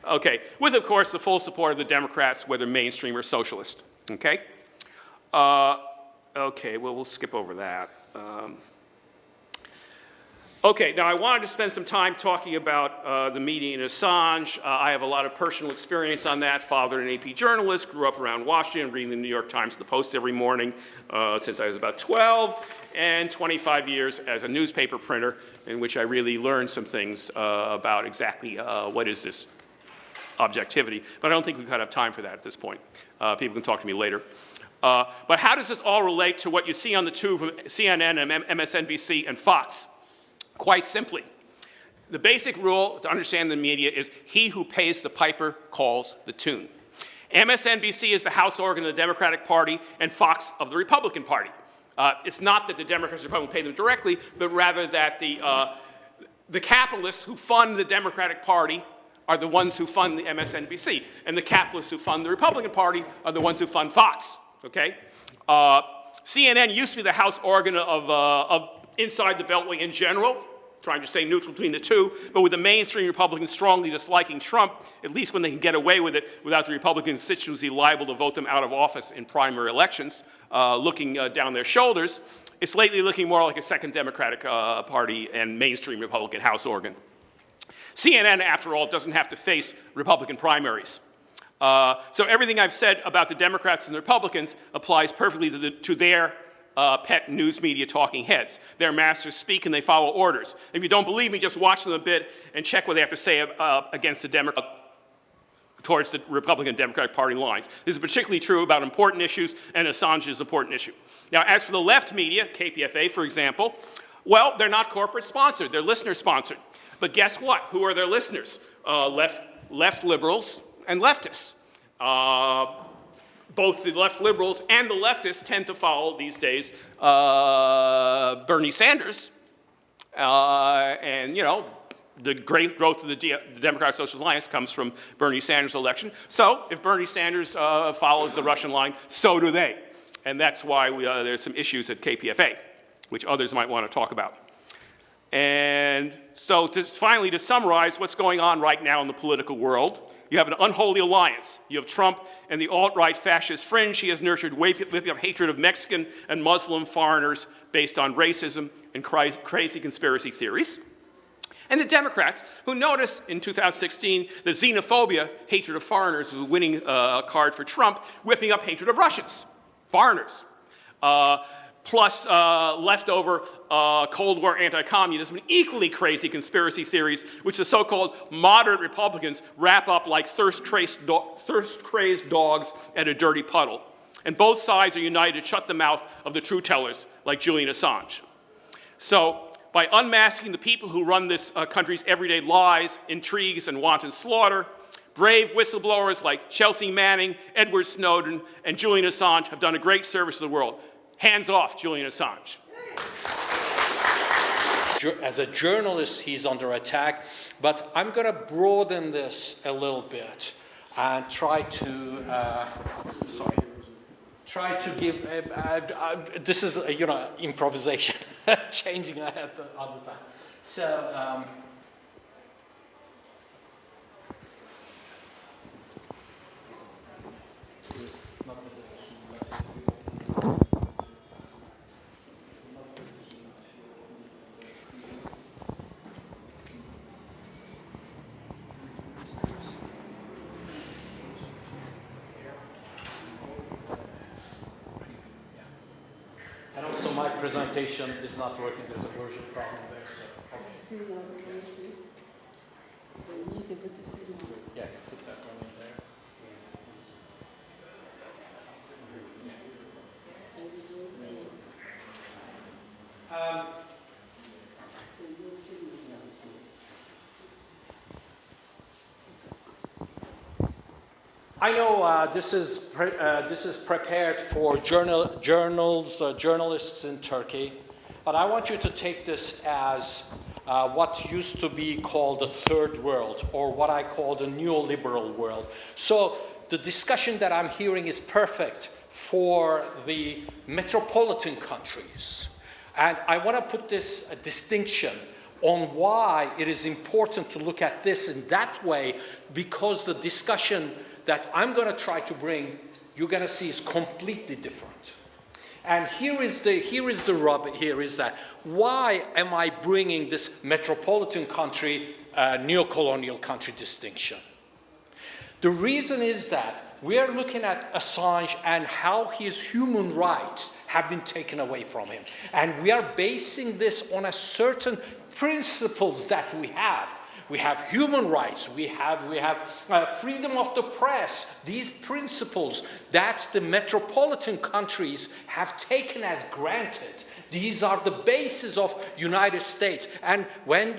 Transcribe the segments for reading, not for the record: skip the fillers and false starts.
Okay, with, of course, the full support of the Democrats, whether mainstream or socialist. Okay? Okay, well, we'll skip over that. Okay, now I wanted to spend some time talking about the media in Assange. I have a lot of personal experience on that. Father, an AP journalist, grew up around Washington, reading the New York Times and the Post every morning since I was about 12, and 25 years as a newspaper printer, in which I really learned some things about exactly what is this objectivity. But I don't think we could have time for that at this point. People can talk to me later. But how does this all relate to what you see on the tube from CNN and MSNBC and Fox? Quite simply, the basic rule to understand the media is he who pays the piper calls the tune. MSNBC is the House organ of the Democratic Party and Fox of the Republican Party. It's not that the Democrats and Republicans pay them directly, but rather that the capitalists who fund the Democratic Party are the ones who fund the MSNBC, and the capitalists who fund the Republican Party are the ones who fund Fox. Okay? CNN used to be the House organ of inside the Beltway in general, trying to stay neutral between the two, but with the mainstream Republicans strongly disliking Trump, at least when they can get away with it without the Republican constituency liable to vote them out of office in primary elections, looking down their shoulders, it's lately looking more like a second Democratic Party and mainstream Republican House organ. CNN, after all, doesn't have to face Republican primaries. So everything I've said about the Democrats and the Republicans applies perfectly to their pet news media talking heads. Their masters speak and they follow orders. If you don't believe me, just watch them a bit and check what they have to say against the towards the Republican and Democratic Party lines. This is particularly true about important issues, and Assange's important issue. Now, as for the left media, KPFA, for example, well, they're not corporate sponsored, they're listener sponsored. But guess what? Who are their listeners? Left liberals and leftists. Both the left liberals and the leftists tend to follow these days Bernie Sanders. And, you know, the great growth of the Democratic Social Alliance comes from Bernie Sanders' election. So if Bernie Sanders follows the Russian line, so do they. And that's why there's some issues at KPFA, which others might want to talk about. And so finally, to summarize what's going on right now in the political world, you have an unholy alliance. You have Trump and the alt-right fascist fringe he has nurtured, whipping up hatred of Mexican and Muslim foreigners based on racism and crazy conspiracy theories. And the Democrats, who noticed in 2016 that xenophobia, hatred of foreigners, was a winning card for Trump, whipping up hatred of Russians, foreigners. Plus leftover Cold War anti-communism, and equally crazy conspiracy theories, which the so-called moderate Republicans wrap up like thirst-crazed dogs at a dirty puddle. And both sides are united to shut the mouth of the truth tellers, like Julian Assange. So, by unmasking the people who run this country's everyday lies, intrigues, and wanton slaughter, brave whistleblowers like Chelsea Manning, Edward Snowden, and Julian Assange have done a great service to the world. Hands off, Julian Assange. As a journalist, he's under attack, but I'm going to broaden this a little bit and try to give. This is improvisation, changing ahead all the time. So. My presentation is not working. There's a version problem there. So. Yeah, put that one in there. I know this is prepared for journalists in Turkey, but I want you to take this as what used to be called the third world, or what I call the neoliberal world. So the discussion that I'm hearing is perfect for the metropolitan countries. And I want to put this distinction. on why it is important to look at this in that way, because the discussion that I'm going to try to bring, you're going to see is completely different. And here is the rub here is that, why am I bringing this metropolitan country, neo-colonial country distinction? The reason is that we are looking at Assange and how his human rights have been taken away from him. And we are basing this on a certain principles that we have. We have human rights, we have freedom of the press, these principles that the metropolitan countries have taken as granted. These are the basis of United States. And when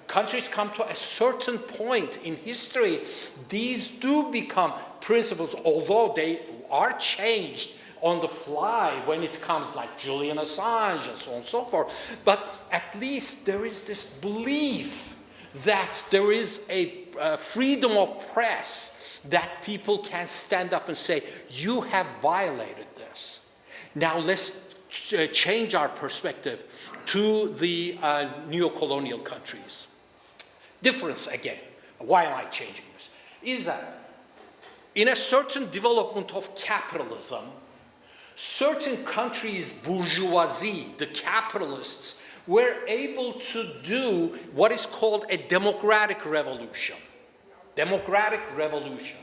countries come to a certain point in history, these do become principles, although they are changed on the fly when it comes, like Julian Assange and so on and so forth. But at least there is this belief that there is a freedom of press, that people can stand up and say, you have violated this. Now let's change our perspective to the neo-colonial countries. Difference again, why am I changing this? Is that in a certain development of capitalism, certain countries' bourgeoisie, the capitalists, were able to do what is called a democratic revolution. Democratic revolution.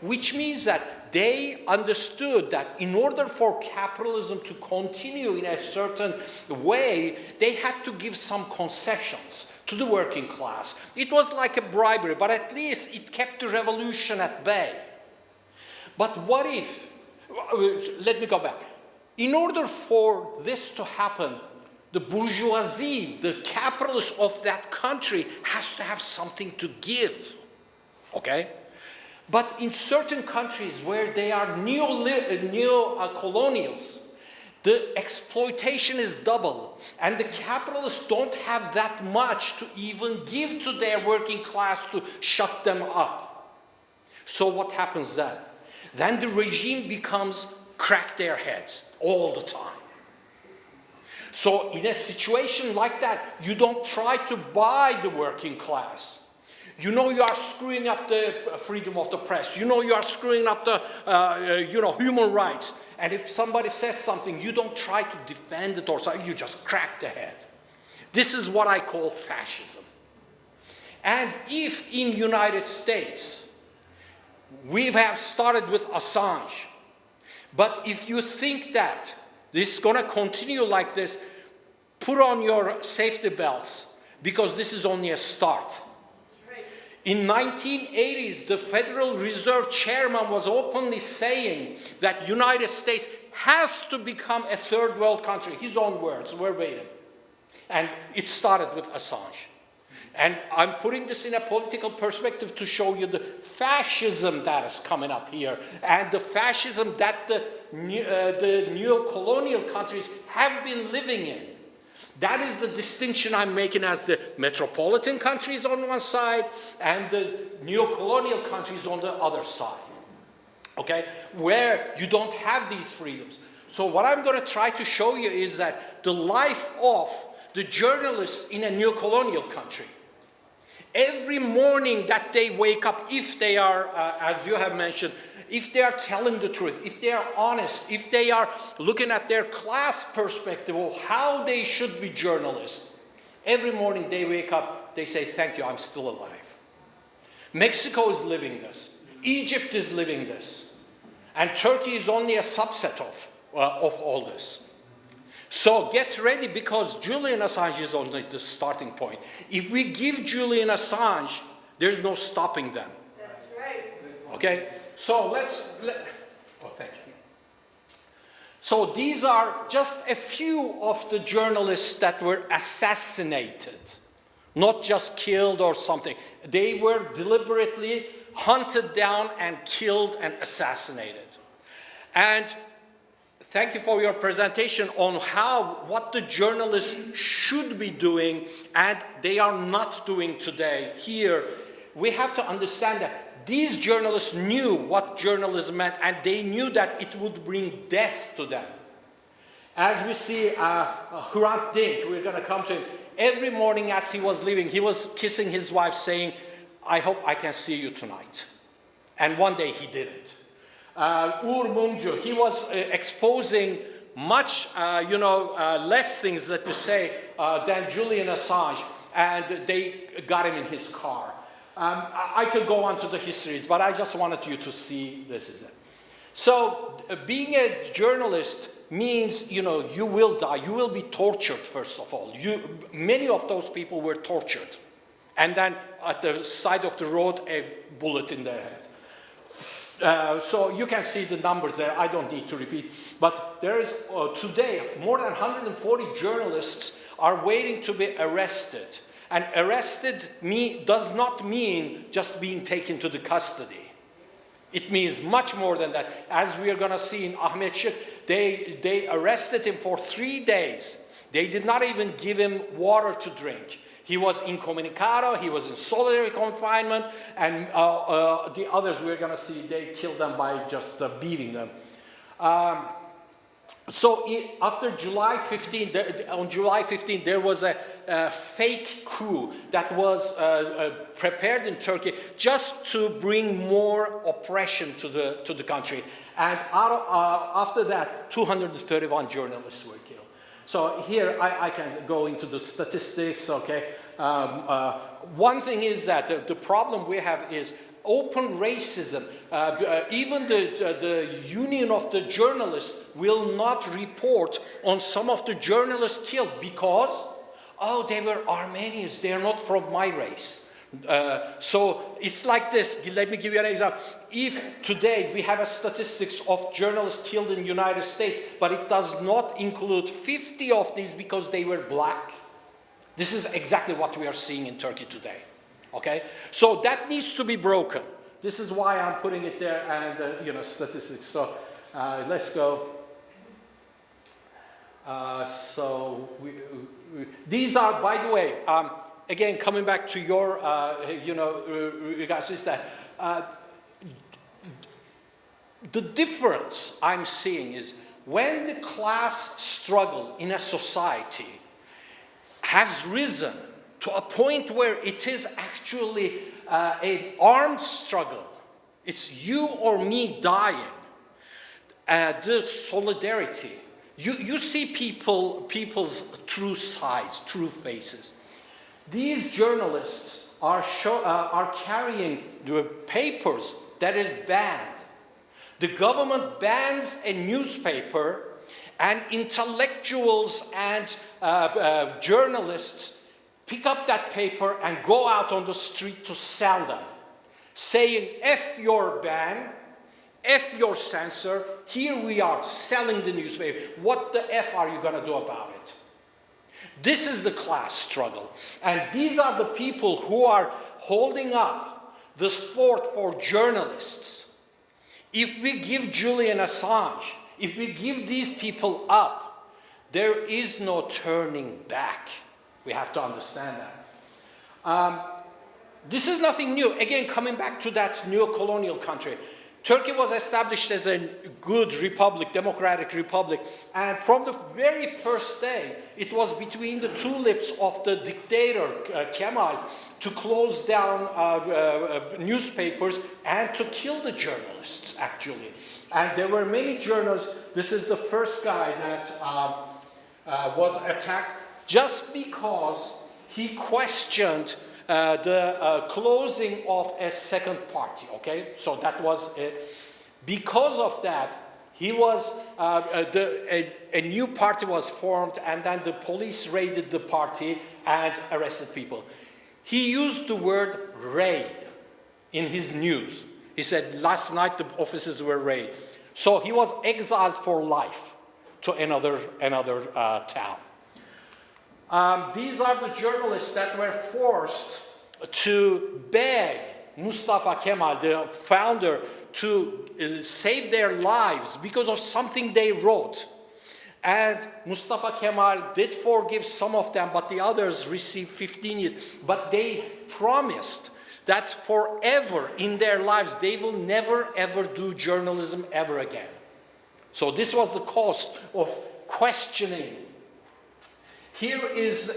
Which means that they understood that in order for capitalism to continue in a certain way, they had to give some concessions to the working class. It was like a bribery, but at least it kept the revolution at bay. But what if, let me go back. In order for this to happen, the bourgeoisie, the capitalists of that country, has to have something to give, okay? But in certain countries where they are neo-colonials, the exploitation is double, and the capitalists don't have that much to even give to their working class to shut them up. So what happens then? Then the regime becomes crack their heads all the time. So in a situation like that, you don't try to buy the working class. You know you are screwing up the freedom of the press. You know you are screwing up the human rights. And if somebody says something, you don't try to defend it or something. You just crack the head. This is what I call fascism. And if in the United States, we have started with Assange, but if you think that this is going to continue like this, put on your safety belts, because this is only a start. In 1980s, the Federal Reserve Chairman was openly saying that United States has to become a third world country. His own words, verbatim. And it started with Assange. And I'm putting this in a political perspective to show you the fascism that is coming up here, and the fascism that the neo-colonial countries have been living in. That is the distinction I'm making as the metropolitan countries on one side and the neo-colonial countries on the other side. Okay? Where you don't have these freedoms. So what I'm going to try to show you is that the life of the journalists in a neo-colonial country, every morning that they wake up, if they are, as you have mentioned, if they are telling the truth, if they are honest, if they are looking at their class perspective of how they should be journalists, every morning they wake up, they say, thank you, I'm still alive. Mexico is living this. Egypt is living this. And Turkey is only a subset of all this. So get ready, because Julian Assange is only the starting point. If we give Julian Assange, there's no stopping them. That's right. Okay? So thank you. So these are just a few of the journalists that were assassinated. Not just killed or something. They were deliberately hunted down and killed and assassinated. And thank you for your presentation on what the journalists should be doing and they are not doing today here. We have to understand that these journalists knew what journalism meant, and they knew that it would bring death to them. As we see Hrant Dink, we're going to come to him. Every morning as he was leaving, he was kissing his wife saying, I hope I can see you tonight. And one day he didn't. Uğur Mumcu, he was exposing much, less things, let me say, than Julian Assange, and they got him in his car. I could go on to the histories, but I just wanted you to see this is it. So being a journalist means, you will die. You will be tortured, first of all. Many of those people were tortured. And then at the side of the road, a bullet in their head. So you can see the numbers there. I don't need to repeat. But there is, today, more than 140 journalists are waiting to be arrested. And arrested does not mean just being taken to the custody. It means much more than that. As we are going to see in Ahmet Şık, they arrested him for 3 days. They did not even give him water to drink. He was incommunicado, he was in solitary confinement, and the others we're going to see, they killed them by just beating them. After July 15, on July 15, there was a fake coup that was prepared in Turkey just to bring more oppression to the country. And after that, 231 journalists were killed. So here I can go into the statistics, okay. One thing is that the problem we have is open racism. Even the Union of the Journalists will not report on some of the journalists killed because, they were Armenians, they are not from my race. So it's like this. Let me give you an example. If today we have a statistics of journalists killed in the United States, but it does not include 50 of these because they were black, this is exactly what we are seeing in Turkey today. Okay? So that needs to be broken. This is why I'm putting it there and, statistics. So let's go. These are, by the way, again, coming back to your, regards is that the difference I'm seeing is when the class struggle in a society has risen to a point where it is actually an armed struggle, it's you or me dying, the solidarity, you see people's true sides, true faces. These journalists are carrying the papers that is banned. The government bans a newspaper, and intellectuals and journalists pick up that paper and go out on the street to sell them, saying, F your ban, F your censor, here we are selling the newspaper. What the F are you going to do about it? This is the class struggle. And these are the people who are holding up this fort for journalists. If we give Julian Assange, if we give these people up, there is no turning back. We have to understand that. This is nothing new. Again, coming back to that neo-colonial country. Turkey was established as a good republic, democratic republic, and from the very first day, it was between the two lips of the dictator, Kemal, to close down newspapers and to kill the journalists, actually. And there were many journalists. This is the first guy that was attacked just because he questioned the closing of a second party, okay? So that was it. Because of that, he was, a new party was formed, and then the police raided the party and arrested people. He used the word raid in his news. He said, last night the offices were raided. So he was exiled for life to another town. These are the journalists that were forced to beg Mustafa Kemal, the founder, to save their lives because of something they wrote. And Mustafa Kemal did forgive some of them, but the others received 15 years. But they promised that forever in their lives, they will never ever do journalism ever again. So this was the cost of questioning. Here is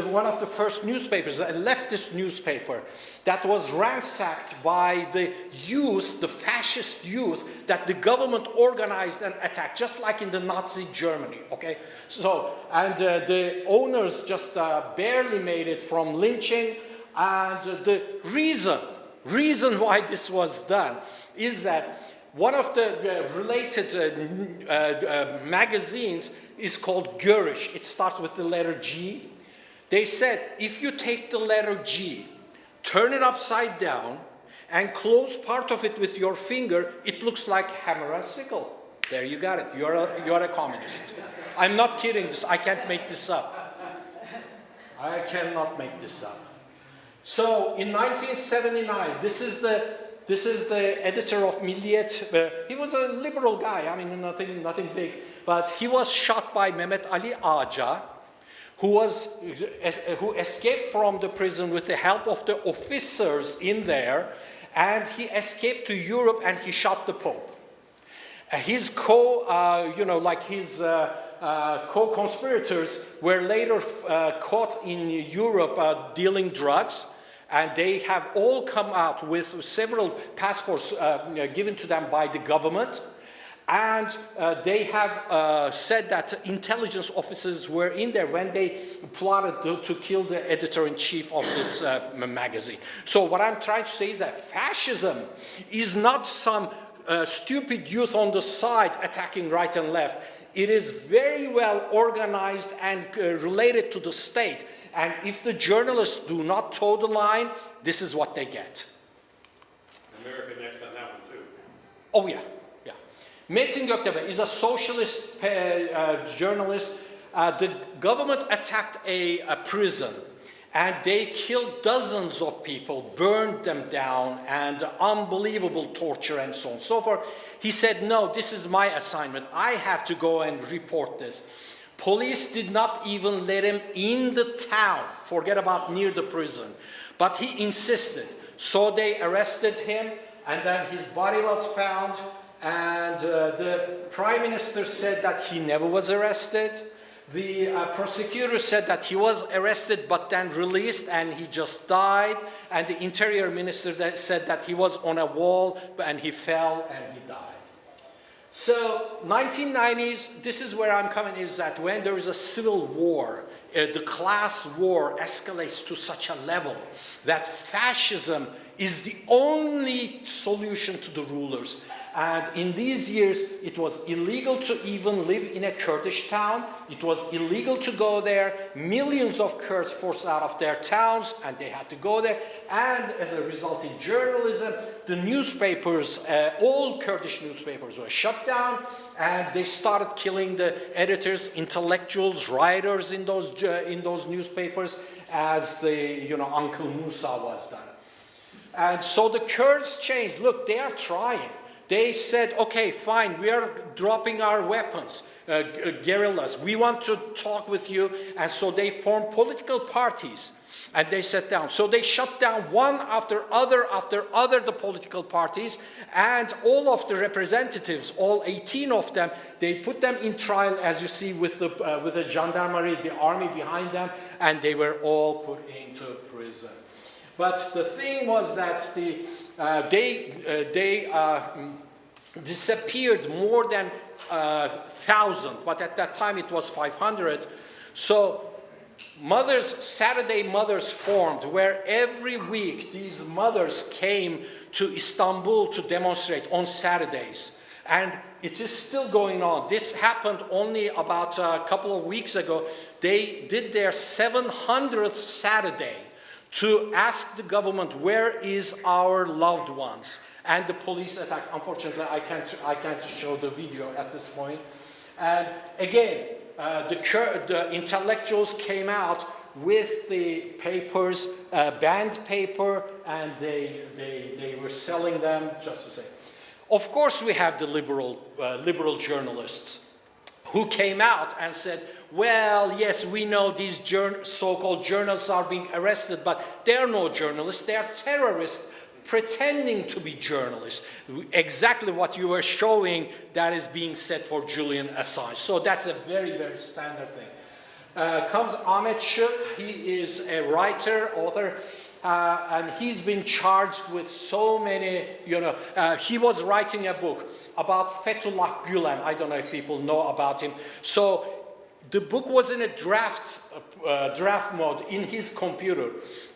one of the first newspapers, a leftist newspaper, that was ransacked by the youth, the fascist youth, that the government organized and attacked, just like in the Nazi Germany, okay? So, and the owners just barely made it from lynching, and the reason why this was done is that one of the related magazines is called Görisch. It starts with the letter G. They said, if you take the letter G, turn it upside down, and close part of it with your finger, it looks like hammer and sickle. There you got it. You're a communist. I'm not kidding. I can't make this up. I cannot make this up. So in 1979, this is the editor of Milliyet. He was a liberal guy. I mean, nothing big. But he was shot by Mehmet Ali Aca, who escaped from the prison with the help of the officers in there, and he escaped to Europe and he shot the Pope. His co-conspirators were later caught in Europe dealing drugs, and they have all come out with several passports given to them by the government. And they have said that intelligence officers were in there when they plotted to kill the editor-in-chief of this magazine. So what I'm trying to say is that fascism is not some stupid youth on the side attacking right and left. It is very well organized and related to the state. And if the journalists do not toe the line, this is what they get. America next on that one too. Oh yeah. Metin Göktepe is a socialist journalist. The government attacked a prison, and they killed dozens of people, burned them down, and unbelievable torture and so on and so forth. He said, no, this is my assignment. I have to go and report this. Police did not even let him in the town, forget about near the prison. But he insisted. So they arrested him, and then his body was found. And the prime minister said that he never was arrested. The prosecutor said that he was arrested but then released and he just died. And the interior minister said that he was on a wall and he fell and he died. So 1990s, this is where I'm coming, is that when there is a civil war, the class war escalates to such a level that fascism is the only solution to the rulers. And in these years, it was illegal to even live in a Kurdish town. It was illegal to go there. Millions of Kurds forced out of their towns, and they had to go there. And as a result, in journalism, the newspapers, all Kurdish newspapers were shut down, and they started killing the editors, intellectuals, writers in those newspapers, as the Uncle Musa was done. And so the Kurds changed. Look, they are trying. They said, okay, fine, we are dropping our weapons, guerrillas. We want to talk with you. And so they formed political parties and they sat down. So they shut down one after other, the political parties, and all of the representatives, all 18 of them, they put them in trial, as you see, with the gendarmerie, the army behind them, and they were all put into prison. But the thing was that they disappeared more than 1,000, but at that time it was 500. So Saturday mothers formed, where every week these mothers came to Istanbul to demonstrate on Saturdays. And it is still going on. This happened only about a couple of weeks ago. They did their 700th Saturday to ask the government, where is our loved ones? And the police attack. Unfortunately, I can't show the video at this point. And again, the intellectuals came out with the papers, banned paper, and they were selling them, just to say. Of course, we have the liberal journalists who came out and said, well, yes, we know these so-called journalists are being arrested, but they're no journalists, they are terrorists pretending to be journalists. Exactly what you were showing that is being said for Julian Assange. So that's a very, very standard thing. Comes Ahmet Shah. He is a writer, author, and he's been charged with so many, he was writing a book about Fethullah Gülen. I don't know if people know about him. So the book was in a draft mode in his computer.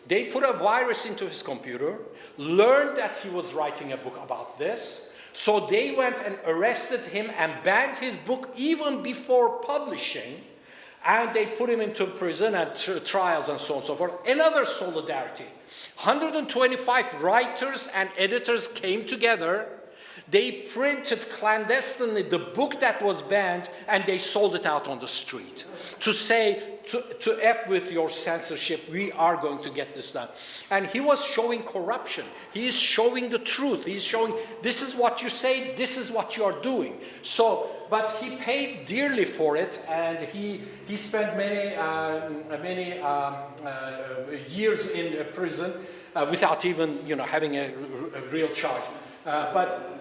They put a virus into his computer, learned that he was writing a book about this, so they went and arrested him and banned his book even before publishing, and they put him into prison and trials and so on and so forth. Another solidarity. 125 writers and editors came together. They printed clandestinely the book that was banned, and they sold it out on the street to say, to F with your censorship, we are going to get this done. And he was showing corruption. He is showing the truth. He's showing, this is what you say, this is what you are doing. So, but he paid dearly for it, and he spent many years in prison without even, having a real charge. But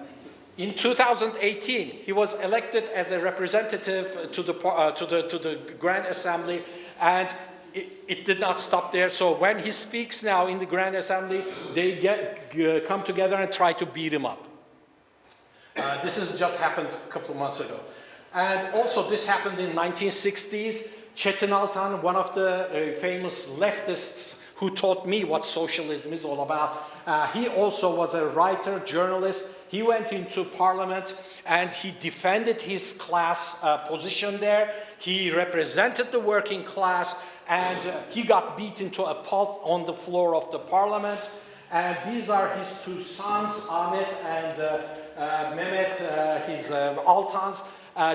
in 2018, he was elected as a representative to the Grand Assembly, and it did not stop there. So when he speaks now in the Grand Assembly, they come together and try to beat him up. This has just happened a couple of months ago. And also this happened in 1960s. Çetin Altan, one of the famous leftists who taught me what socialism is all about, he also was a writer, journalist. He went into parliament and he defended his class position there. He represented the working class, and he got beaten to a pulp on the floor of the parliament. And these are his two sons, Ahmet and Mehmet, his Altans.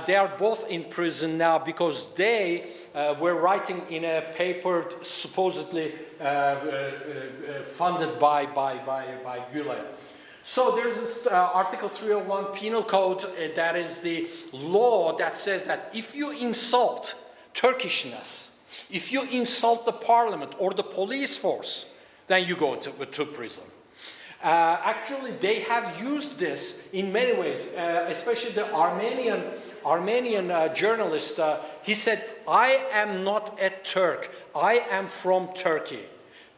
They are both in prison now because they were writing in a paper supposedly funded by Gülen. So there's this Article 301 Penal Code that is the law that says that if you insult Turkishness, if you insult the parliament or the police force, then you go to prison. Actually, they have used this in many ways, especially the Armenian journalist. He said, I am not a Turk, I am from Turkey.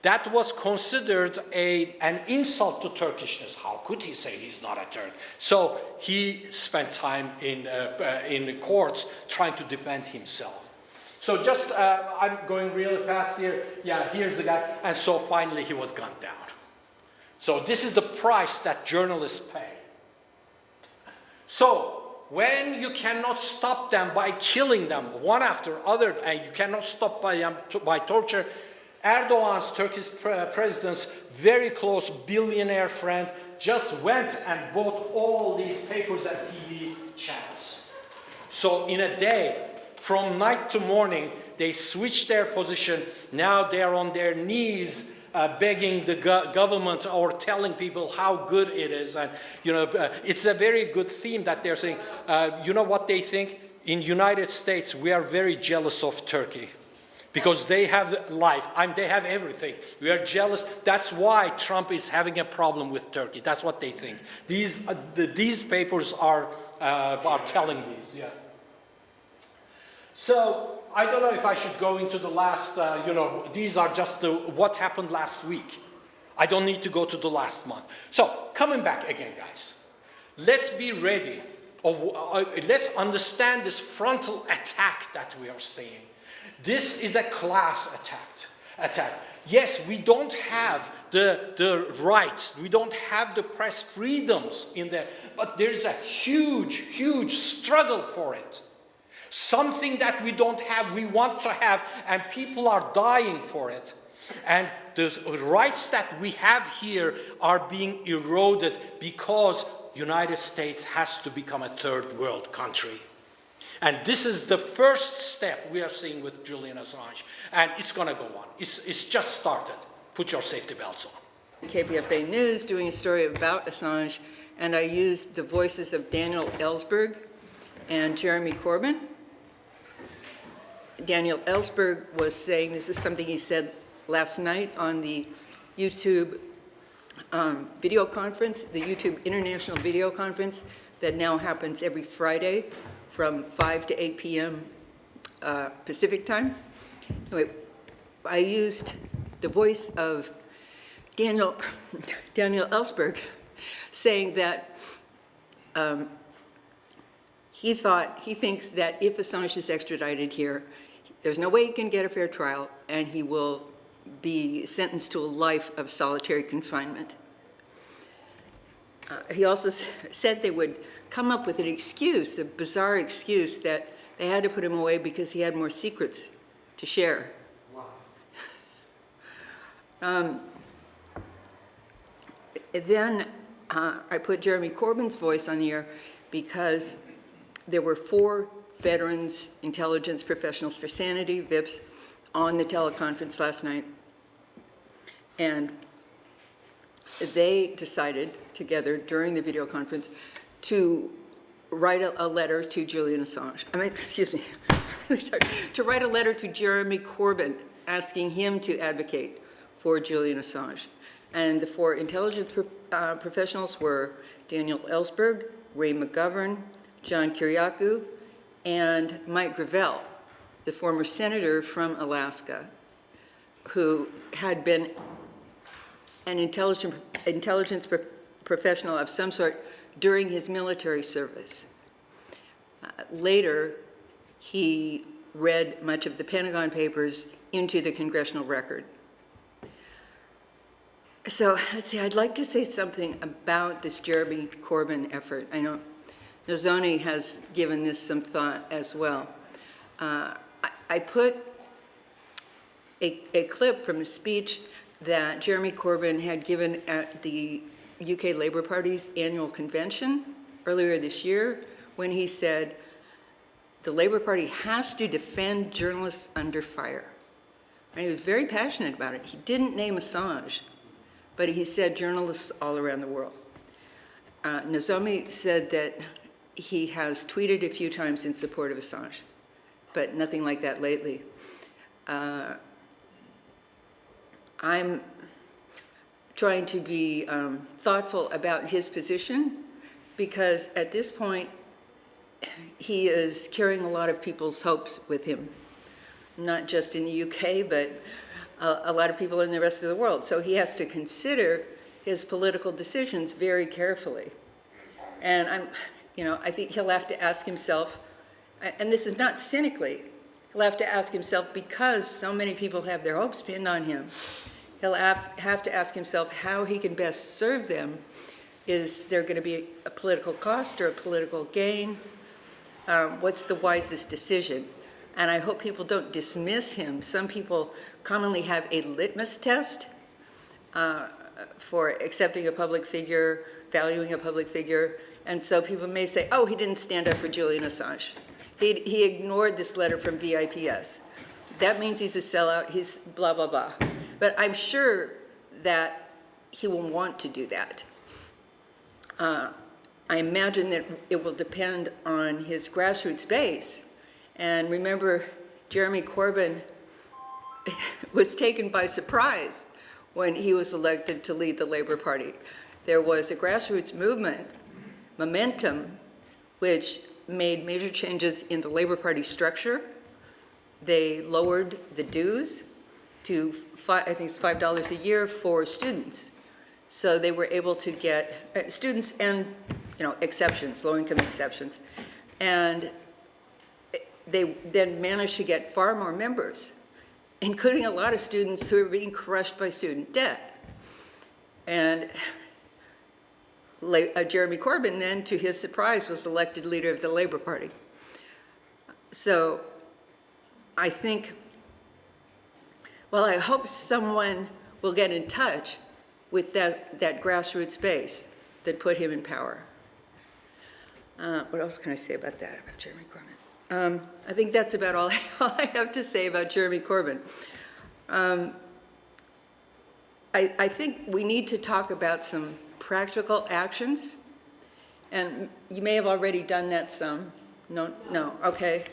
That was considered an insult to Turkishness. How could he say he's not a Turk? So he spent time in the courts trying to defend himself. So just, I'm going really fast here. Yeah, here's the guy. And so finally he was gunned down. So this is the price that journalists pay. So when you cannot stop them by killing them one after other, and you cannot stop by torture, Erdogan's Turkish president's very close billionaire friend just went and bought all these papers and TV channels. So in a day, from night to morning, they switched their position. Now they are on their knees begging the government or telling people how good it is. And, it's a very good theme that they're saying. You know what they think? In the United States, we are very jealous of Turkey. Because they have life, they have everything. We are jealous. That's why Trump is having a problem with Turkey. That's what they think. These papers are telling these. Yeah. So I don't know if I should go into the last. These are just what happened last week. I don't need to go to the last month. So coming back again, guys. Let's be ready. Let's understand this frontal attack that we are seeing. This is a class attack. Yes, we don't have the rights, we don't have the press freedoms in there, but there's a huge struggle for it. Something that we don't have, we want to have, and people are dying for it. And the rights that we have here are being eroded because the United States has to become a third world country. And this is the first step we are seeing with Julian Assange. And it's going to go on. It's just started. Put your safety belts on. KPFA News doing a story about Assange, and I used the voices of Daniel Ellsberg and Jeremy Corbyn. Daniel Ellsberg was saying, this is something he said last night on the YouTube video conference, the YouTube International Video Conference that now happens every Friday from 5 to 8 p.m. Pacific time. Anyway, I used the voice of Daniel Ellsberg saying that he thinks that if Assange is extradited here, there's no way he can get a fair trial, and he will be sentenced to a life of solitary confinement. He also said they would come up with an excuse, a bizarre excuse, that they had to put him away because he had more secrets to share. Wow. Then I put Jeremy Corbyn's voice on the air because there were 4 veterans, intelligence professionals for Sanity, VIPs, on the teleconference last night. And they decided together during the video conference to write a letter to Julian Assange. To write a letter to Jeremy Corbyn asking him to advocate for Julian Assange. And the 4 intelligence professionals were Daniel Ellsberg, Ray McGovern, John Kiriakou, and Mike Gravel, the former senator from Alaska, who had been an intelligence professional of some sort during his military service. Later, he read much of the Pentagon Papers into the congressional record. So let's see, I'd like to say something about this Jeremy Corbyn effort. I know Nozzoni has given this some thought as well. I put a clip from a speech that Jeremy Corbyn had given at the UK Labour Party's annual convention earlier this year, when he said, the Labour Party has to defend journalists under fire. And he was very passionate about it. He didn't name Assange, but he said journalists all around the world. Nozomi said that he has tweeted a few times in support of Assange, but nothing like that lately. I'm trying to be thoughtful about his position, because at this point, he is carrying a lot of people's hopes with him, not just in the UK, but a lot of people in the rest of the world. So he has to consider his political decisions very carefully. And I think he'll have to ask himself, and this is not cynically, he'll have to ask himself, because so many people have their hopes pinned on him, he'll have to ask himself how he can best serve them. Is there going to be a political cost or a political gain? What's the wisest decision? And I hope people don't dismiss him. Some people commonly have a litmus test for accepting a public figure, valuing a public figure. And so people may say, oh, he didn't stand up for Julian Assange. He ignored this letter from VIPS. That means he's a sellout, he's blah, blah, blah. But I'm sure that he will want to do that. I imagine that it will depend on his grassroots base. And remember, Jeremy Corbyn was taken by surprise when he was elected to lead the Labour Party. There was a grassroots movement, momentum, which made major changes in the Labour Party structure. They lowered the dues to, I think it's $5 a year for students. So they were able to get students and exceptions, low-income exceptions. And they then managed to get far more members, including a lot of students who are being crushed by student debt. And Jeremy Corbyn then, to his surprise, was elected leader of the Labour Party. So I think, well, I hope someone will get in touch with that grassroots base that put him in power. What else can I say about that, about Jeremy Corbyn? I think that's about all I have to say about Jeremy Corbyn. I think we need to talk about some practical actions, and you may have already done that some. No, okay.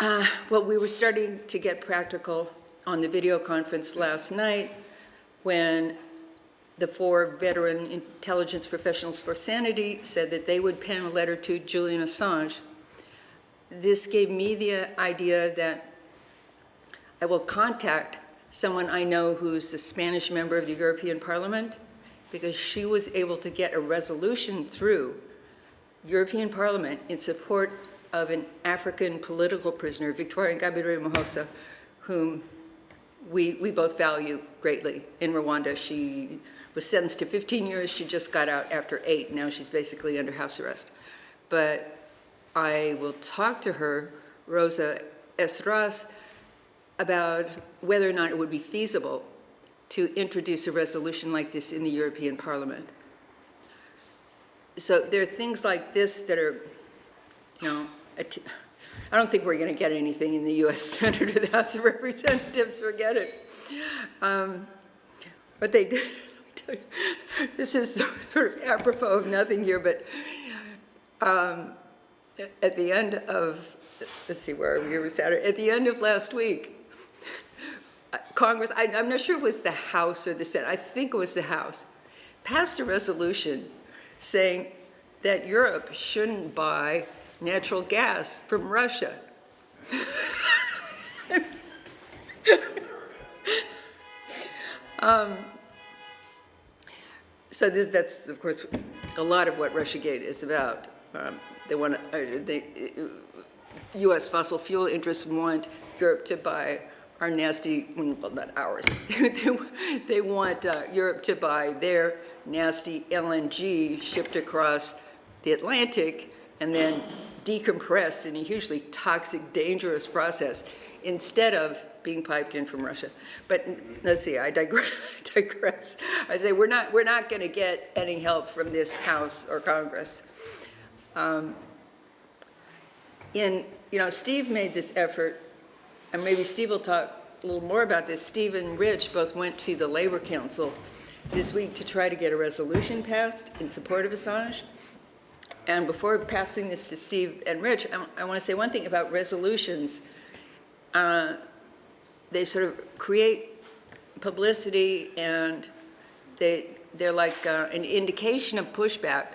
Well, we were starting to get practical on the video conference last night when the 4 veteran intelligence professionals for Sanity said that they would pen a letter to Julian Assange. This gave me the idea that I will contact someone I know who's a Spanish member of the European Parliament, because she was able to get a resolution through European Parliament in support of an African political prisoner, Victoria Ingabire Mohosa, whom we both value greatly in Rwanda. She was sentenced to 15 years. She just got out after 8. Now she's basically under house arrest. But I will talk to her, Rosa Esras, about whether or not it would be feasible to introduce a resolution like this in the European Parliament. So there are things like this that are, you know, I don't think we're going to get anything in the U.S. Senate or the House of Representatives, forget it. But they did, this is sort of apropos of nothing here, but at the end of, let's see, where are we? It was Saturday. At the end of last week, Congress, I'm not sure it was the House or the Senate, I think it was the House, passed a resolution saying that Europe shouldn't buy natural gas from Russia. So that's, of course, a lot of what Russiagate is about. They want U.S. fossil fuel interests want Europe to buy our nasty, well, not ours. They want Europe to buy their nasty LNG shipped across the Atlantic and then decompressed in a hugely toxic, dangerous process instead of being piped in from Russia. But let's see, I digress. I say we're not going to get any help from this House or Congress. Steve made this effort, and maybe Steve will talk a little more about this. Steve and Rich both went to the Labor Council this week to try to get a resolution passed in support of Assange. And before passing this to Steve and Rich, I want to say one thing about resolutions. They sort of create publicity, and they're like an indication of pushback,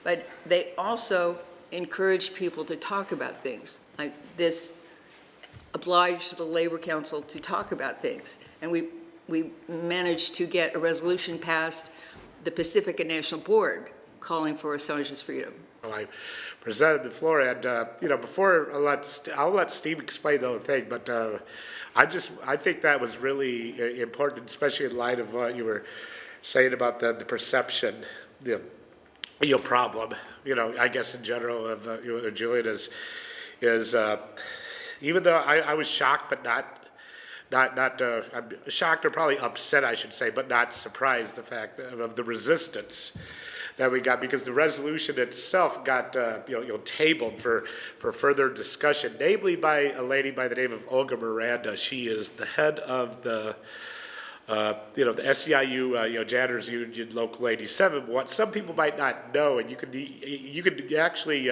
but they also encourage people to talk about things. Like this obliged the Labor Council to talk about things. And we managed to get a resolution passed the Pacifica National Board calling for Assange's freedom. Well, I presented the floor, and before I'll let Steve explain the whole thing, but I think that was really important, especially in light of what you were saying about the perception, problem. I guess in general of Julian is even though I was shocked, but not I'm shocked or probably upset, I should say, but not surprised the fact of the resistance that we got, because the resolution itself got tabled for further discussion, namely by a lady by the name of Olga Miranda. She is the head of the the SEIU Janitors Union Local 87. What some people might not know, and you could actually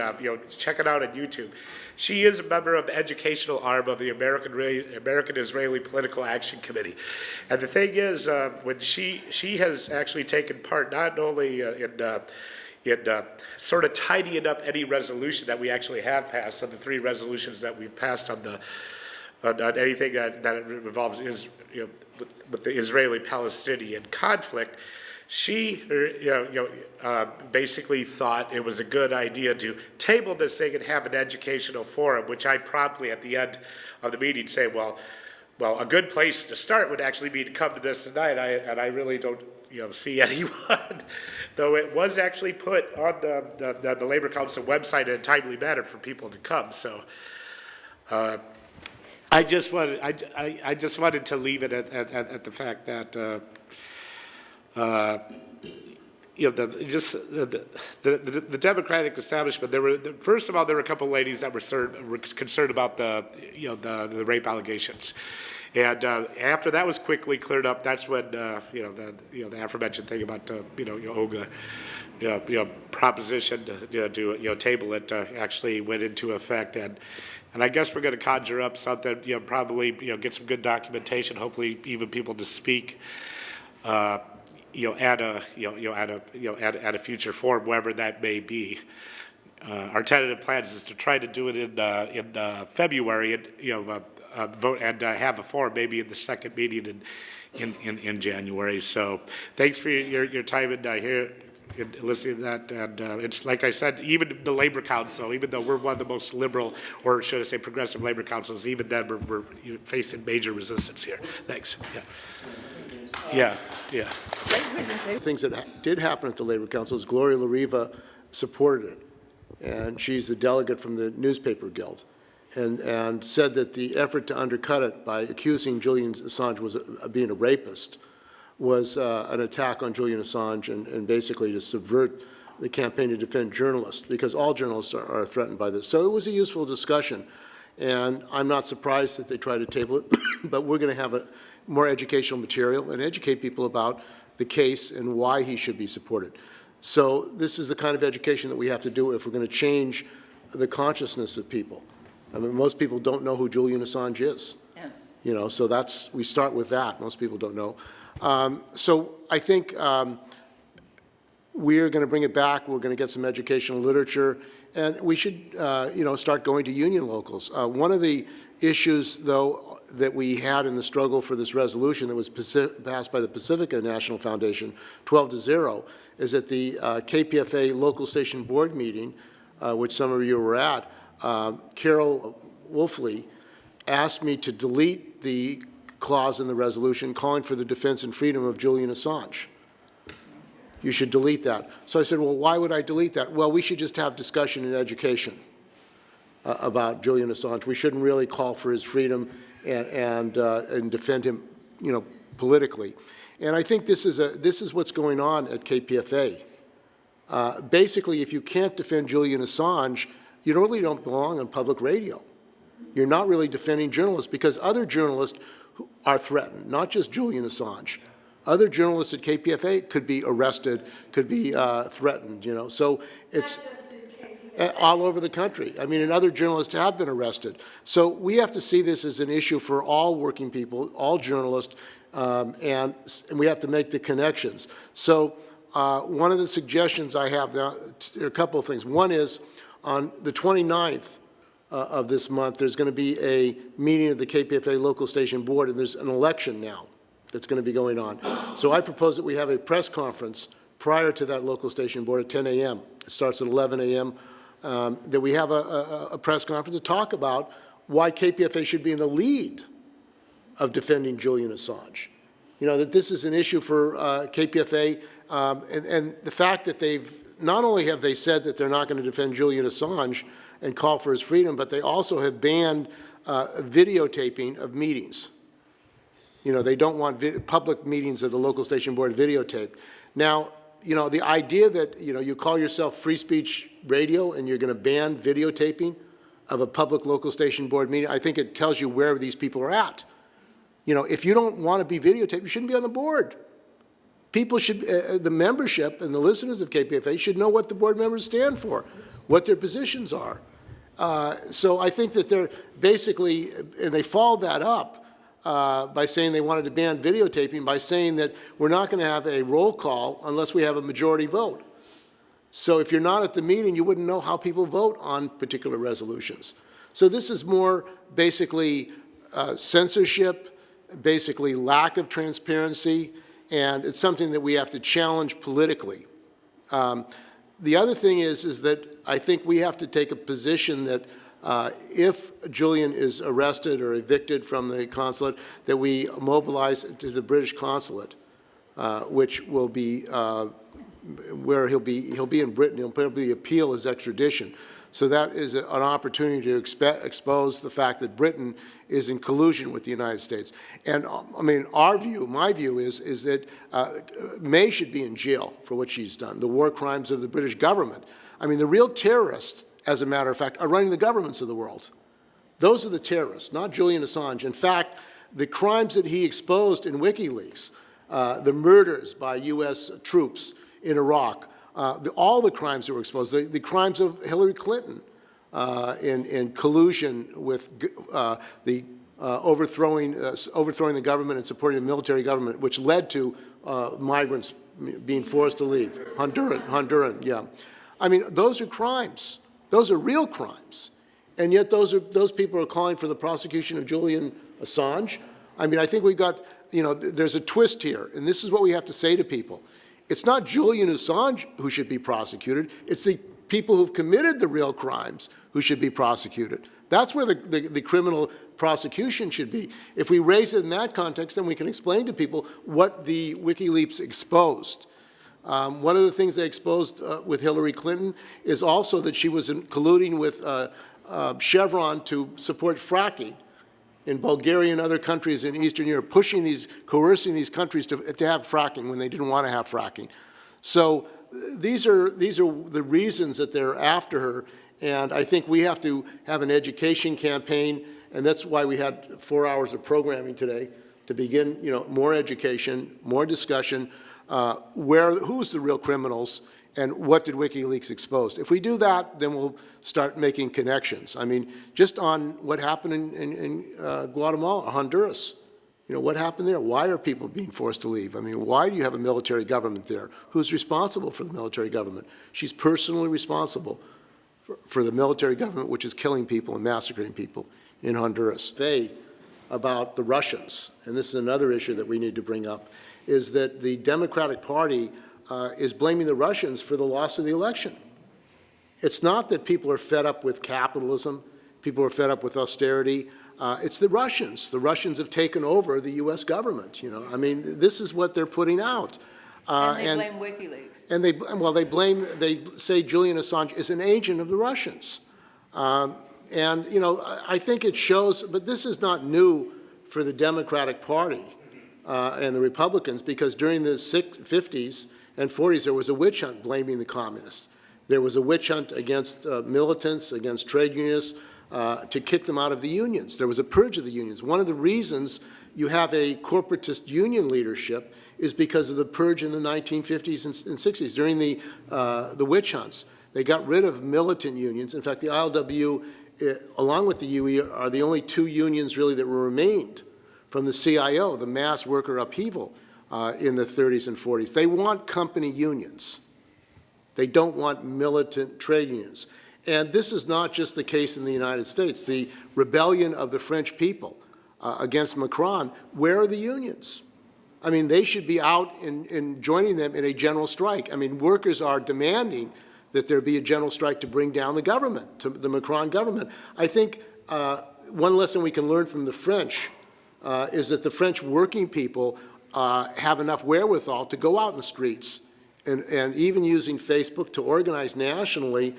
check it out on YouTube. She is a member of the educational arm of the American-Israeli Political Action Committee. And the thing is, when she has actually taken part not only in sort of tidying up any resolution that we actually have passed, on the 3 resolutions that we've passed on anything that involves with the Israeli-Palestinian conflict, she basically thought it was a good idea to table this thing and have an educational forum, which I promptly at the end of the meeting say, well, a good place to start would actually be to come to this tonight, and I really don't see anyone, though it was actually put on the Labor Council website in a timely manner for people to come. So I just wanted to leave it at the fact that the Democratic establishment. First of all, there were a couple ladies that were concerned about the rape allegations, and after that was quickly cleared up, that's when the aforementioned thing about Olga proposition to table it actually went into effect, and I guess we're going to conjure up something, probably get some good documentation, hopefully even people to speak. at a future forum, wherever that may be. Our tentative plans is to try to do it in February, and vote and have a forum maybe in the second meeting in January. So thanks for your time and listening to that. And it's like I said, even the Labor Council, even though we're one of the most liberal, or should I say progressive labor councils, even then we're facing major resistance here. Thanks. Yeah. Things that did happen at the Labor Council is Gloria LaRiva supported it, and she's the delegate from the Newspaper Guild, and said that the effort to undercut it by accusing Julian Assange was being a rapist was an attack on Julian Assange and basically to subvert the campaign to defend journalists, because all journalists are threatened by this. So it was a useful discussion, and I'm not surprised that they tried to table it, but we're going to have more educational material and educate people about the case and why he should be supported. So this is the kind of education that we have to do if we're going to change the consciousness of people. I mean, most people don't know who Julian Assange is. Yeah. So we start with that. Most people don't know. So I think we're going to bring it back. We're going to get some educational literature, and we should, start going to union locals. One of the issues, though, that we had in the struggle for this resolution that was passed by the Pacifica National Foundation, 12-0, is at the KPFA local station board meeting, which some of you were at. Carol Wolfley asked me to delete the clause in the resolution calling for the defense and freedom of Julian Assange. You should delete that. So I said, well, why would I delete that? Well, we should just have discussion and education about Julian Assange. We shouldn't really call for his freedom and defend him, politically. And I think this is what's going on at KPFA. Basically, if you can't defend Julian Assange, you really don't belong on public radio. You're not really defending journalists, because other journalists are threatened, not just Julian Assange. Other journalists at KPFA could be arrested, could be threatened, So it's all over the country. I mean, and other journalists have been arrested. So we have to see this as an issue for all working people, all journalists, and we have to make the connections. So one of the suggestions I have, there are a couple of things. One is on the 29th of this month, there's going to be a meeting of the KPFA local station board, and there's an election now that's going to be going on. So I propose that we have a press conference prior to that local station board at 10 a.m. It starts at 11 a.m. That we have a press conference to talk about why KPFA should be in the lead of defending Julian Assange. That this is an issue for KPFA, and the fact that not only have they said that they're not going to defend Julian Assange and call for his freedom, but they also have banned videotaping of meetings. They don't want public meetings of the local station board videotaped. Now, the idea that, you call yourself free speech radio and you're going to ban videotaping of a public local station board meeting, I think it tells you where these people are at. If you don't want to be videotaped, you shouldn't be on the board. People should, the membership and the listeners of KPFA should know what the board members stand for, what their positions are. So I think that they're basically, and they followed that up by saying they wanted to ban videotaping by saying that we're not going to have a roll call unless we have a majority vote. So if you're not at the meeting, you wouldn't know how people vote on particular resolutions. So this is more basically censorship, basically lack of transparency, and it's something that we have to challenge politically. The other thing is that I think we have to take a position that if Julian is arrested or evicted from the consulate, that we mobilize to the British consulate, which will be where he'll be in Britain. He'll probably appeal his extradition. So that is an opportunity to expose the fact that Britain is in collusion with the United States. And I mean, my view is that May should be in jail for what she's done, the war crimes of the British government. I mean, the real terrorists, as a matter of fact, are running the governments of the world. Those are the terrorists, not Julian Assange. In fact, the crimes that he exposed in WikiLeaks, the murders by U.S. troops in Iraq, all the crimes that were exposed, the crimes of Hillary Clinton in collusion with the overthrowing the government and supporting the military government, which led to migrants being forced to leave. Honduran, yeah. I mean, those are crimes. Those are real crimes. And yet those people are calling for the prosecution of Julian Assange. I mean, I think we've got, there's a twist here, and this is what we have to say to people. It's not Julian Assange who should be prosecuted. It's the people who've committed the real crimes who should be prosecuted. That's where the criminal prosecution should be. If we raise it in that context, then we can explain to people what the WikiLeaks exposed. One of the things they exposed with Hillary Clinton is also that she was colluding with Chevron to support fracking in Bulgaria and other countries in Eastern Europe, coercing these countries to have fracking when they didn't want to have fracking. So these are the reasons that they're after her, and I think we have to have an education campaign, and that's why we had 4 hours of programming today to begin, more education, more discussion, who's the real criminals, and what did WikiLeaks expose? If we do that, then we'll start making connections. I mean, just on what happened in Guatemala, Honduras, what happened there? Why are people being forced to leave? I mean, why do you have a military government there? Who's responsible for the military government? She's personally responsible for the military government, which is killing people and massacring people in Honduras. About the Russians, and this is another issue that we need to bring up, is that the Democratic Party is blaming the Russians for the loss of the election. It's not that people are fed up with capitalism, people are fed up with austerity. It's the Russians. The Russians have taken over the U.S. government. I mean, this is what they're putting out. And they blame WikiLeaks. And they say Julian Assange is an agent of the Russians. I think it shows, but this is not new for the Democratic Party and the Republicans, because during the 50s and 40s, there was a witch hunt blaming the communists. There was a witch hunt against militants, against trade unionists, to kick them out of the unions. There was a purge of the unions. One of the reasons you have a corporatist union leadership is because of the purge in the 1950s and 60s. During the witch hunts, they got rid of militant unions. In fact, the ILWU, along with the UE, are the only two unions really that remained from the CIO, the mass worker upheaval in the 30s and 40s. They want company unions. They don't want militant trade unions. And this is not just the case in the United States. The rebellion of the French people against Macron, where are the unions? I mean, they should be out in joining them in a general strike. I mean, workers are demanding that there be a general strike to bring down the government, to the Macron government. I think one lesson we can learn from the French is that the French working people have enough wherewithal to go out in the streets and even using Facebook to organize nationally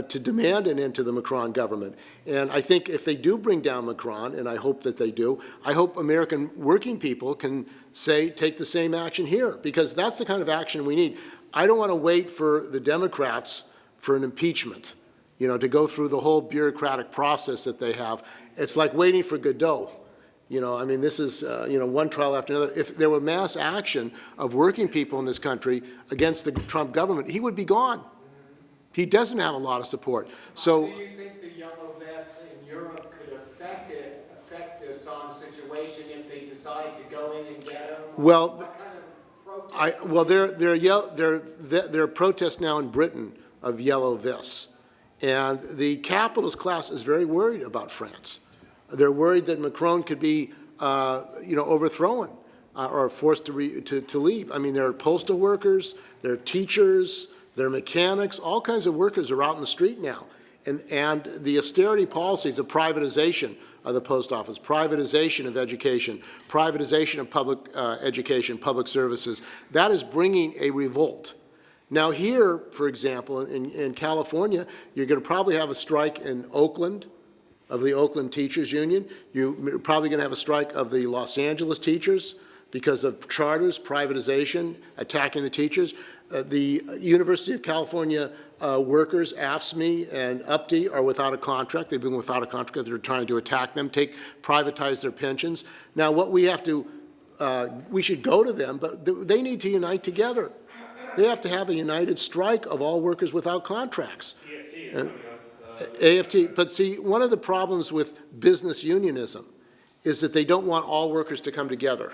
to demand an end to the Macron government. And I think if they do bring down Macron, and I hope that they do, I hope American working people can take the same action here, because that's the kind of action we need. I don't want to wait for the Democrats for an impeachment, to go through the whole bureaucratic process that they have. It's like waiting for Godot. I mean, this is, one trial after another. If there were mass action of working people in this country against the Trump government, he would be gone. He doesn't have a lot of support. So, do you think the yellow vests in Europe could affect the Assange situation if they decide to go in and get him? Well, what kind of protest? there are protests now in Britain of yellow vests, and the capitalist class is very worried about France. They're worried that Macron could be, overthrown or forced to leave. I mean, there are postal workers, there are teachers, there are mechanics, all kinds of workers are out in the street now. And the austerity policies of privatization of the post office, privatization of education, privatization of public education, public services, that is bringing a revolt. Now here, for example, in California, you're going to probably have a strike in Oakland, of the Oakland Teachers Union. You're probably going to have a strike of the Los Angeles teachers because of charters, privatization, attacking the teachers. The University of California workers, AFSCME and UPTE, are without a contract. They've been without a contract because they're trying to attack them, privatize their pensions. Now, what we have to, we should go to them, but they need to unite together. They have to have a united strike of all workers without contracts. AFT, but see, one of the problems with business unionism is that they don't want all workers to come together.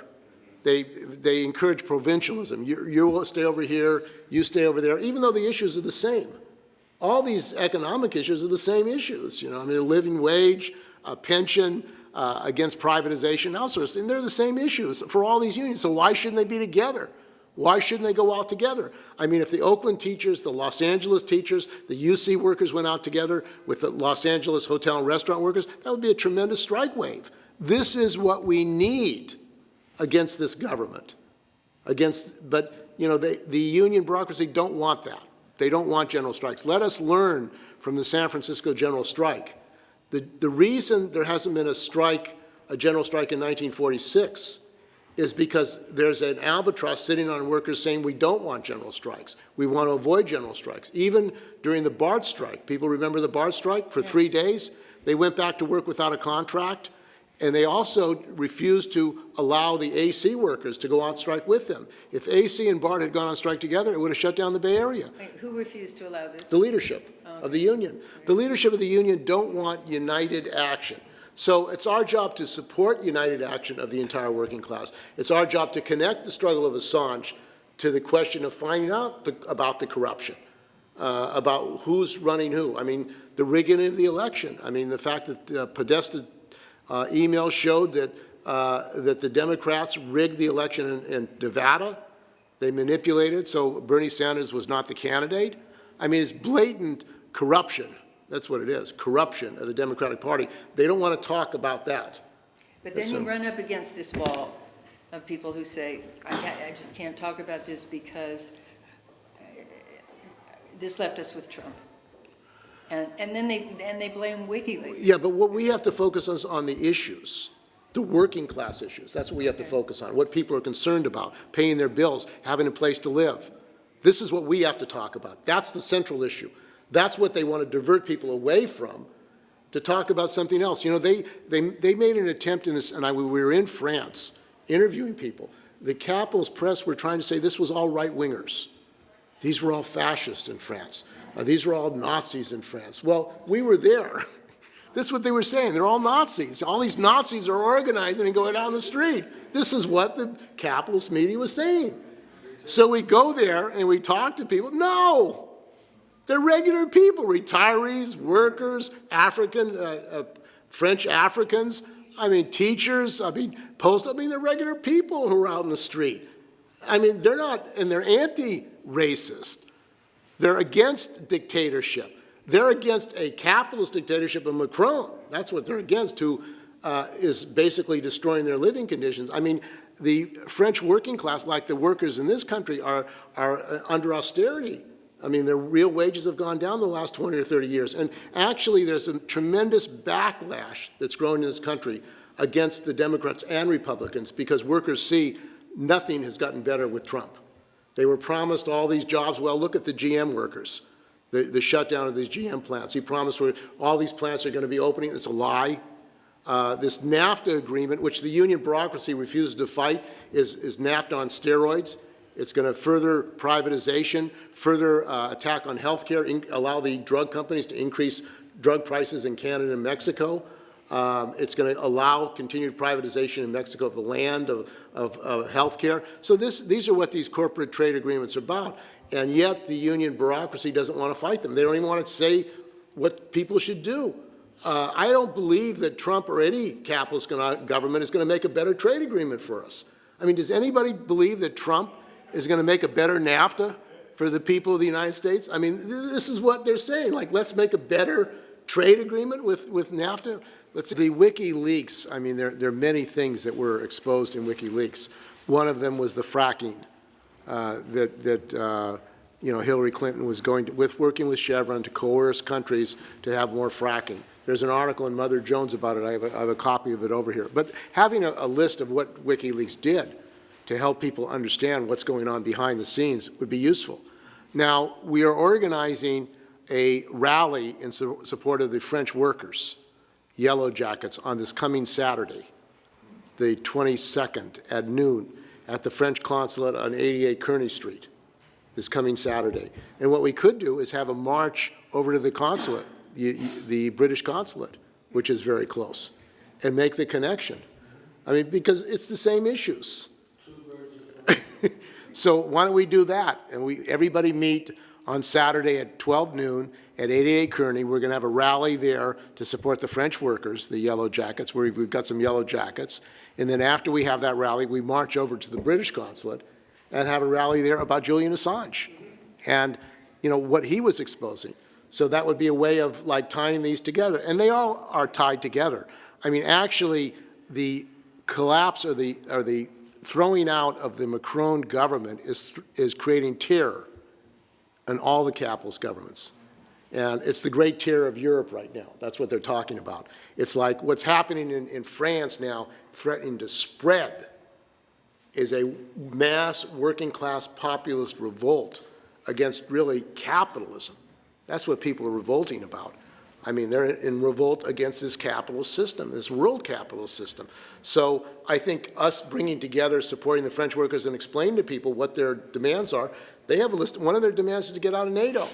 They encourage provincialism. You stay over here, you stay over there, even though the issues are the same. All these economic issues are the same issues. You know, I mean, a living wage, a pension, against privatization, all sorts, and they're the same issues for all these unions. So why shouldn't they be together? Why shouldn't they go out together? I mean, if the Oakland teachers, the Los Angeles teachers, the UC workers went out together with the Los Angeles hotel and restaurant workers, that would be a tremendous strike wave. This is what we need against this government. But you know, the union bureaucracy don't want that. They don't want general strikes. Let us learn from the San Francisco general strike. The reason there hasn't been a general strike in 1946 is because there's an albatross sitting on workers saying we don't want general strikes. We want to avoid general strikes. Even during the BART strike, people remember the BART strike for 3 days? They went back to work without a contract, and they also refused to allow the AC workers to go on strike with them. If AC and BART had gone on strike together, it would have shut down the Bay Area. Wait, who refused to allow this? The leadership of the union. The leadership of the union don't want united action. So it's our job to support united action of the entire working class. It's our job to connect the struggle of Assange to the question of finding out about the corruption, about who's running who. I mean, the rigging of the election. I mean, the fact that Podesta emails showed that the Democrats rigged the election in Nevada. They manipulated, so Bernie Sanders was not the candidate. I mean, it's blatant corruption. That's what it is, corruption of the Democratic Party. They don't want to talk about that. But then you run up against this wall of people who say, I just can't talk about this because this left us with Trump. And then they blame WikiLeaks. Yeah, but what we have to focus on is on the issues, the working class issues. That's what we have to focus on, what people are concerned about, paying their bills, having a place to live. This is what we have to talk about. That's the central issue. That's what they want to divert people away from, to talk about something else. You know, they made an attempt in this, and we were in France interviewing people. The capitalist press were trying to say this was all right-wingers. These were all fascists in France. These were all Nazis in France. Well, we were there. This is what they were saying. They're all Nazis. All these Nazis are organizing and going down the street. This is what the capitalist media was saying. So we go there and we talk to people. No! They're regular people, retirees, workers, French Africans, I mean, teachers, they're regular people who are out in the street. I mean, they're not, and they're anti-racist. They're against dictatorship. They're against a capitalist dictatorship of Macron. That's what they're against, who is basically destroying their living conditions. I mean, the French working class, like the workers in this country, are under austerity. I mean, their real wages have gone down the last 20 or 30 years. And actually, there's a tremendous backlash that's growing in this country against the Democrats and Republicans because workers see nothing has gotten better with Trump. They were promised all these jobs. Well, look at the GM workers, the shutdown of these GM plants. He promised all these plants are going to be opening. It's a lie. This NAFTA agreement, which the union bureaucracy refuses to fight, is NAFTA on steroids. It's going to further privatization, further attack on health care, allow the drug companies to increase drug prices in Canada and Mexico. It's going to allow continued privatization in Mexico of the land, of health care. So these are what these corporate trade agreements are about. And yet the union bureaucracy doesn't want to fight them. They don't even want to say what people should do. I don't believe that Trump or any capitalist government is going to make a better trade agreement for us. I mean, does anybody believe that Trump is going to make a better NAFTA for the people of the United States? I mean, this is what they're saying. Like, let's make a better trade agreement with NAFTA. The WikiLeaks, I mean, there are many things that were exposed in WikiLeaks. One of them was the fracking you know, Hillary Clinton was working with Chevron to coerce countries to have more fracking. There's an article in Mother Jones about it. I have a copy of it over here. But having a list of what WikiLeaks did to help people understand what's going on behind the scenes would be useful. Now, we are organizing a rally in support of the French workers, Yellow Jackets, on this coming Saturday, the 22nd at noon at the French consulate on 88 Kearny Street, this coming Saturday. And what we could do is have a march over to the consulate, the British consulate, which is very close, and make the connection. I mean, because it's the same issues. So why don't we do that? And everybody meet on Saturday at 12 noon at 88 Kearney. We're going to have a rally there to support the French workers, the Yellow Jackets, where we've got some Yellow Jackets. And then after we have that rally, we march over to the British consulate and have a rally there about Julian Assange and, you know, what he was exposing. So that would be a way of like tying these together. And they all are tied together. I mean, actually, the collapse or the throwing out of the Macron government is creating terror in all the capitalist governments. And it's the great terror of Europe right now. That's what they're talking about. It's like what's happening in France now, threatening to spread, is a mass working class populist revolt against really capitalism. That's what people are revolting about. I mean, they're in revolt against this capitalist system, this world capitalist system. So I think us bringing together, supporting the French workers and explaining to people what their demands are, they have a list. One of their demands is to get out of NATO.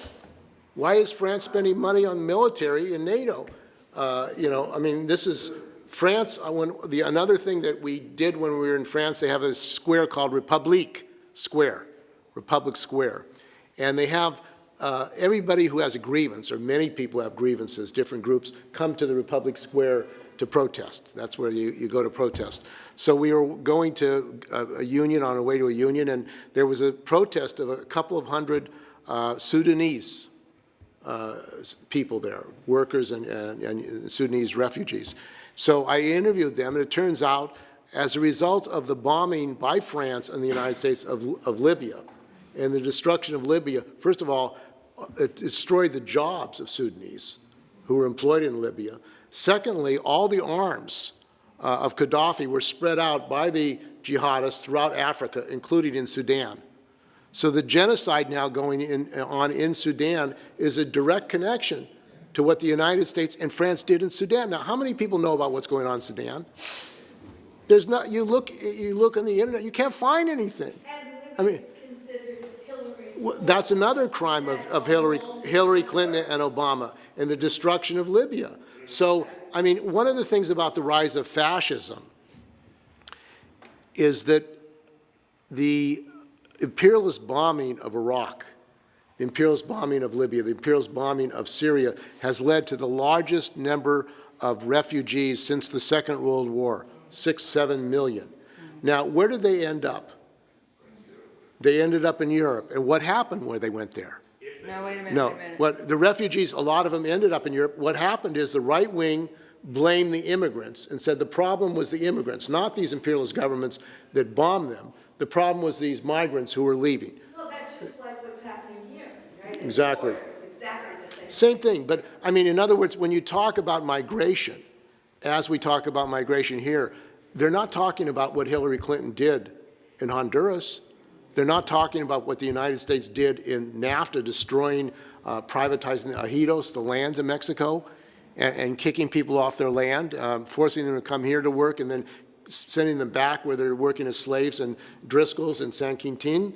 Why is France spending money on military in NATO? You know, I mean, this is France. Another thing that we did when we were in France, they have a square called Republic Square. And they have everybody who has a grievance, or many people have grievances, different groups, come to the Republic Square to protest. That's where you go to protest. So we were going to a union, on our way to a union, and there was a protest of a couple of hundred Sudanese people there, workers and Sudanese refugees. So I interviewed them, and it turns out, as a result of the bombing by France and the United States of Libya, and the destruction of Libya, first of all, it destroyed the jobs of Sudanese who were employed in Libya. Secondly, all the arms of Gaddafi were spread out by the jihadists throughout Africa, including in Sudan. So the genocide now going on in Sudan is a direct connection to what the United States and France did in Sudan. Now, how many people know about what's going on in Sudan? There's not. You look on the internet, you can't find anything. I mean, that's another crime of Hillary Clinton and Obama, and the destruction of Libya. So, I mean, one of the things about the rise of fascism is that the imperialist bombing of Iraq, the imperialist bombing of Libya, the imperialist bombing of Syria has led to the largest number of refugees since the Second World War, 6-7 million. Now, where did they end up? They ended up in Europe. And what happened where they went there? No, wait a minute. No, Wait a minute. what the refugees, a lot of them ended up in Europe. What happened is the right wing blamed the immigrants and said the problem was the immigrants, not these imperialist governments that bombed them. The problem was these migrants who were leaving. Well, that's just like what's happening here, right? Exactly. It's exactly the same. Same thing, but I mean, in other words, when you talk about migration, as we talk about migration here, they're not talking about what Hillary Clinton did in Honduras. They're not talking about what the United States did in NAFTA, destroying, privatizing the ejidos, the lands in Mexico, and kicking people off their land, forcing them to come here to work, and then sending them back where they're working as slaves in Driscoll's and San Quintin.